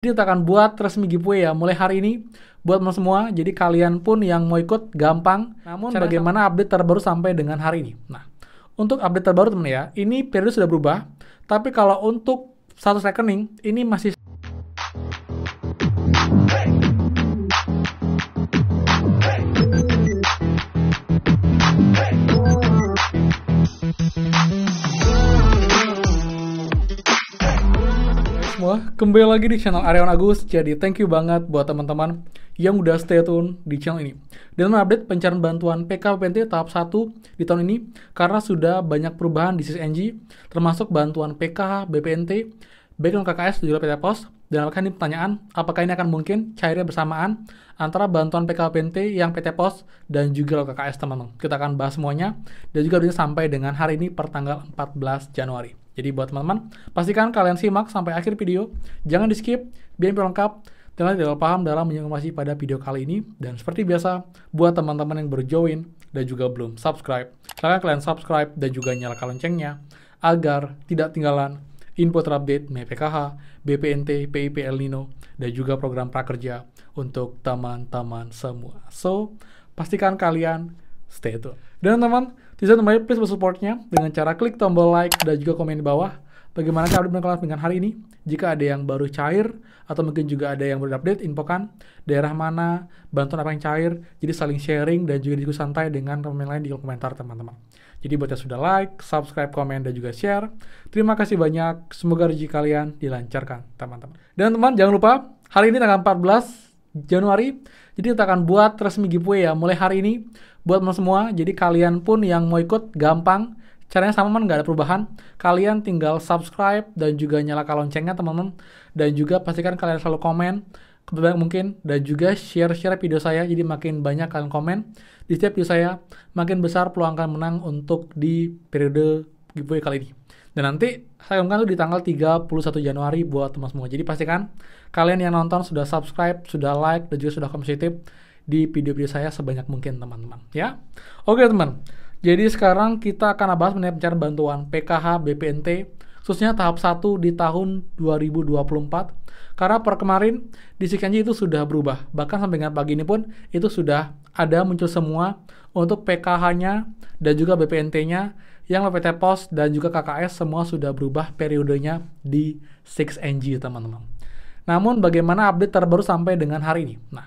Jadi kita akan buat resmi giveaway ya mulai hari ini buat teman semua. Jadi kalian pun yang mau ikut gampang. Namun bagaimana update terbaru sampai dengan hari ini? Nah, untuk update terbaru teman ya, ini periode sudah berubah. Tapi kalau untuk status rekening ini masih semua, kembali lagi di channel Aryawan Agus. Jadi thank you banget buat teman-teman yang udah stay tune di channel ini. Dan update pencarian bantuan PK-BPNT tahap 1 di tahun ini karena sudah banyak perubahan di SISNG, termasuk bantuan PKH, BPNT, background KKS dan juga PT Pos. Dan apakah ini pertanyaan, apakah ini akan mungkin cairnya bersamaan antara bantuan PK-BPNT yang PT Pos dan juga KKS teman-teman. Kita akan bahas semuanya dan juga bisa sampai dengan hari ini per tanggal 14 Januari. Jadi buat teman-teman, pastikan kalian simak sampai akhir video, jangan di skip, biar info lengkap, dan tidak paham dalam informasi pada video kali ini. Dan seperti biasa, buat teman-teman yang baru join dan juga belum subscribe, silahkan kalian subscribe dan juga nyalakan loncengnya, agar tidak tinggalan info terupdate mengenai PKH, BPNT, PIP El Nino, dan juga program prakerja untuk teman-teman semua. So, pastikan kalian stay tune. Dan teman-teman, tidak lupa please support-nya dengan cara klik tombol like dan juga komen di bawah. Bagaimana cara update dengan hari ini? Jika ada yang baru cair atau mungkin juga ada yang baru update, infokan daerah mana, bantuan apa yang cair. Jadi saling sharing dan juga diskusi santai dengan teman-teman lain di komentar teman-teman. Jadi buat yang sudah like, subscribe, komen, dan juga share, terima kasih banyak. Semoga rezeki kalian dilancarkan teman-teman. Dan teman, jangan lupa hari ini tanggal 14 Januari, jadi kita akan buat resmi giveaway ya mulai hari ini buat teman semua. Jadi kalian pun yang mau ikut gampang, caranya sama teman, nggak ada perubahan. Kalian tinggal subscribe dan juga nyalakan loncengnya teman-teman, dan juga pastikan kalian selalu komen sebanyak mungkin dan juga share video saya. Jadi makin banyak kalian komen di setiap video saya, makin besar peluang kalian menang untuk di periode giveaway kali ini. Dan nanti saya umumkan tuh di tanggal 31 Januari buat teman semua. Jadi pastikan kalian yang nonton sudah subscribe, sudah like, dan juga sudah komen positif di video-video saya sebanyak mungkin teman-teman ya. Oke teman, jadi sekarang kita akan bahas mengenai pencarian bantuan PKH BPNT khususnya tahap 1 di tahun 2024. Karena per kemarin di SISNG itu sudah berubah, bahkan sampai dengan pagi ini pun itu sudah ada muncul semua untuk PKH-nya dan juga BPNT-nya yang PT Pos dan juga KKS semua sudah berubah periodenya di SISNG teman-teman. Namun bagaimana update terbaru sampai dengan hari ini? Nah,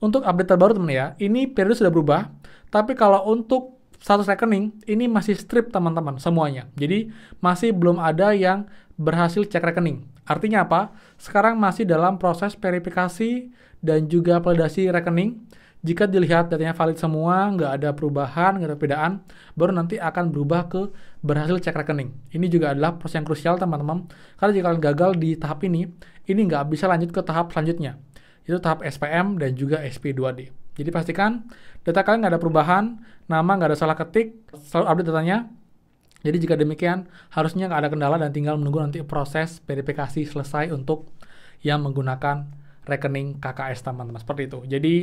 untuk update terbaru teman ya, ini periode sudah berubah, tapi kalau untuk status rekening ini masih strip teman-teman semuanya. Jadi masih belum ada yang berhasil cek rekening. Artinya apa? Sekarang masih dalam proses verifikasi dan juga validasi rekening. Jika dilihat datanya valid semua, nggak ada perubahan, nggak ada perbedaan, baru nanti akan berubah ke berhasil cek rekening. Ini juga adalah proses yang krusial teman-teman, karena jika kalian gagal di tahap ini nggak bisa lanjut ke tahap selanjutnya, itu tahap SPM dan juga SP2D. Jadi pastikan data kalian nggak ada perubahan, nama nggak ada salah ketik, selalu update datanya. Jadi jika demikian, harusnya nggak ada kendala dan tinggal menunggu nanti proses verifikasi selesai untuk yang menggunakan rekening KKS teman-teman, seperti itu. Jadi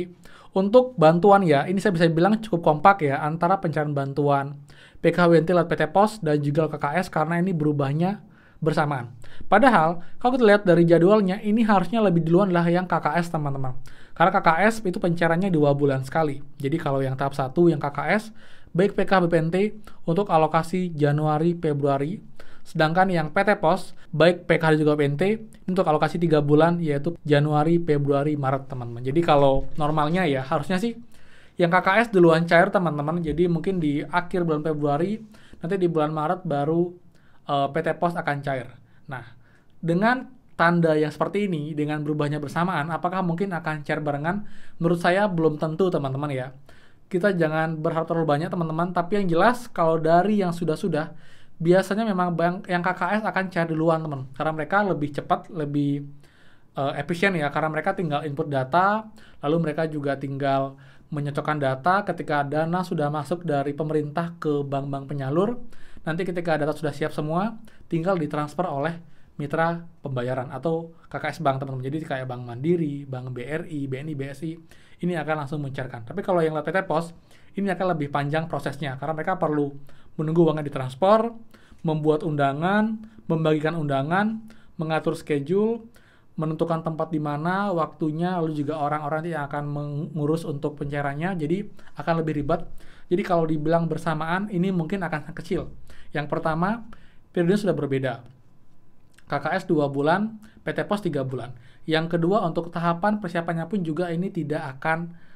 untuk bantuan ya, ini saya bisa bilang cukup kompak ya antara pencarian bantuan PK-BPNT lewat PT Pos dan juga KKS karena ini berubahnya bersamaan. Padahal kalau kita lihat dari jadwalnya ini harusnya lebih duluan lah yang KKS teman-teman. Karena KKS itu pencariannya 2 bulan sekali. Jadi kalau yang tahap 1 yang KKS baik PK-BPNT untuk alokasi Januari Februari, sedangkan yang PT Pos, baik PK dan juga BPNT, untuk alokasi 3 bulan, yaitu Januari, Februari, Maret, teman-teman. Jadi kalau normalnya ya, harusnya sih yang KKS duluan cair, teman-teman. Jadi mungkin di akhir bulan Februari, nanti di bulan Maret baru PT Pos akan cair. Nah, dengan tanda yang seperti ini, dengan berubahnya bersamaan, apakah mungkin akan cair barengan? Menurut saya belum tentu, teman-teman ya. Kita jangan berharap terlalu banyak, teman-teman. Tapi yang jelas, kalau dari yang sudah-sudah, biasanya memang yang KKS akan cair duluan teman, karena mereka lebih cepat, lebih efisien ya, karena mereka tinggal input data, lalu mereka juga tinggal menyocokkan data ketika dana sudah masuk dari pemerintah ke bank-bank penyalur. Nanti ketika data sudah siap semua, tinggal ditransfer oleh mitra pembayaran atau KKS bank teman-teman. Jadi kayak Bank Mandiri, Bank BRI, BNI, BSI, ini akan langsung mencairkan. Tapi kalau yang PT Pos, ini akan lebih panjang prosesnya, karena mereka perlu menunggu uangnya ditransfer, membuat undangan, membagikan undangan, mengatur schedule, menentukan tempat di mana, waktunya, lalu juga orang-orang yang akan mengurus untuk pencairannya, jadi akan lebih ribet. Jadi kalau dibilang bersamaan, ini mungkin akan sangat kecil. Yang pertama, periode sudah berbeda. KKS 2 bulan, PT Pos 3 bulan. Yang kedua, untuk tahapan persiapannya pun juga ini tidak akan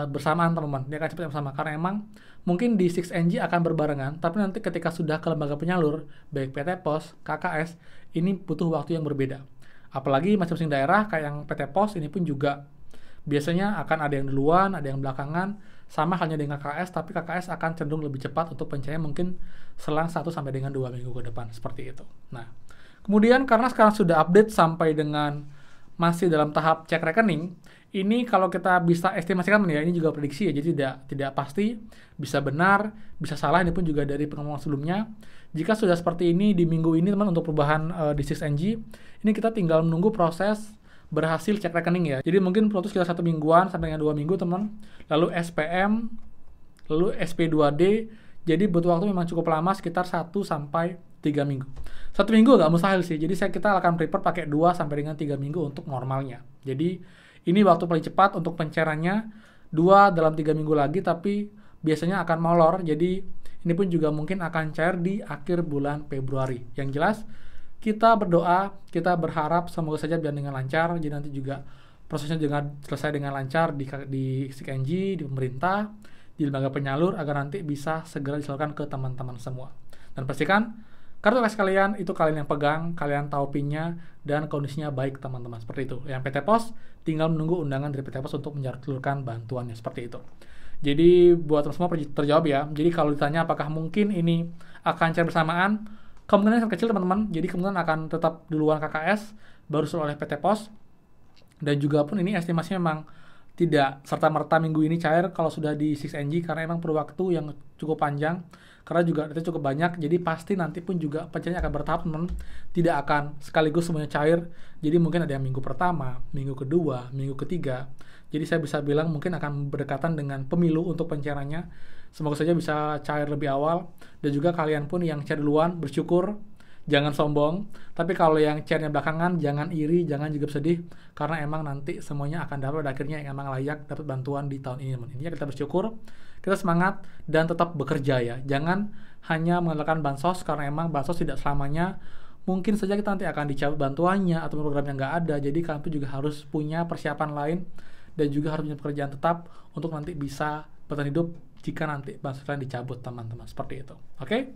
bersamaan teman-teman. Dia akan cepat bersama karena emang mungkin di 6NG akan berbarengan, tapi nanti ketika sudah ke lembaga penyalur, baik PT Pos, KKS, ini butuh waktu yang berbeda. Apalagi masing-masing daerah kayak yang PT Pos ini pun juga biasanya akan ada yang duluan, ada yang belakangan, sama halnya dengan KKS, tapi KKS akan cenderung lebih cepat untuk pencairan mungkin selang 1 sampai dengan 2 minggu ke depan, seperti itu. Nah, kemudian karena sekarang sudah update sampai dengan masih dalam tahap cek rekening, ini kalau kita bisa estimasikan ya, ini juga prediksi ya, jadi tidak pasti, bisa benar, bisa salah, ini pun juga dari pengumuman sebelumnya. Jika sudah seperti ini di minggu ini teman untuk perubahan di 6NG, ini kita tinggal menunggu proses berhasil cek rekening ya. Jadi mungkin proses sekitar 1 mingguan sampai dengan 2 minggu teman. Lalu SPM, lalu SP2D, jadi butuh waktu memang cukup lama sekitar 1 sampai 3 minggu. 1 minggu agak mustahil sih, jadi kita akan prepare pakai 2 sampai dengan 3 minggu untuk normalnya. Jadi ini waktu paling cepat untuk pencairannya, 2 dalam 3 minggu lagi, tapi biasanya akan molor, jadi ini pun juga mungkin akan cair di akhir bulan Februari. Yang jelas, kita berdoa, kita berharap semoga saja biar dengan lancar, jadi nanti juga prosesnya juga selesai dengan lancar di 6NG, di pemerintah, di lembaga penyalur, agar nanti bisa segera disalurkan ke teman-teman semua. Dan pastikan, kartu KKS kalian itu kalian yang pegang, kalian tahu PIN-nya, dan kondisinya baik teman-teman, seperti itu. Yang PT Pos, tinggal menunggu undangan dari PT Pos untuk menyalurkan bantuannya, seperti itu. Jadi buat teman semua terjawab ya. Jadi kalau ditanya apakah mungkin ini akan cair bersamaan, kemungkinan sangat kecil teman-teman. Jadi kemungkinan akan tetap duluan KKS, baru oleh PT Pos. Dan juga pun ini estimasinya memang tidak serta-merta minggu ini cair kalau sudah di 6NG, karena emang perlu waktu yang cukup panjang, karena juga itu cukup banyak, jadi pasti nanti pun juga pencairannya akan bertahap teman, tidak akan sekaligus semuanya cair. Jadi mungkin ada yang minggu pertama, minggu kedua, minggu ketiga. Jadi saya bisa bilang mungkin akan berdekatan dengan pemilu untuk pencairannya. Semoga saja bisa cair lebih awal, dan juga kalian pun yang cair duluan bersyukur, jangan sombong. Tapi kalau yang cairnya belakangan, jangan iri, jangan juga sedih, karena emang nanti semuanya akan dapat akhirnya yang emang layak dapat bantuan di tahun ini. Intinya kita bersyukur, kita semangat, dan tetap bekerja ya. Jangan hanya mengandalkan bansos, karena emang bansos tidak selamanya. Mungkin saja kita nanti akan dicabut bantuannya atau program yang nggak ada. Jadi kalian pun juga harus punya persiapan lain, dan juga harus punya pekerjaan tetap untuk nanti bisa bertahan hidup jika nanti bansos kalian dicabut teman-teman, seperti itu. Oke?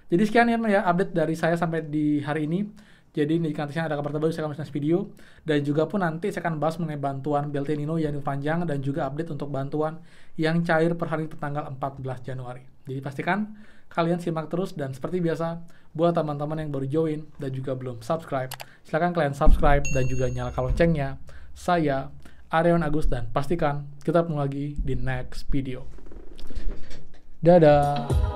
Jadi sekian ya update dari saya sampai di hari ini. Jadi jika nanti ada kabar terbaru saya akan menulis video, dan juga pun nanti saya akan bahas mengenai bantuan BLT Nino yang diperpanjang, dan juga update untuk bantuan yang cair per hari tanggal 14 Januari. Jadi pastikan kalian simak terus, dan seperti biasa buat teman-teman yang baru join dan juga belum subscribe, silahkan kalian subscribe dan juga nyalakan loncengnya. Saya Aryawan Agus, dan pastikan kita ketemu lagi di next video. Dadah.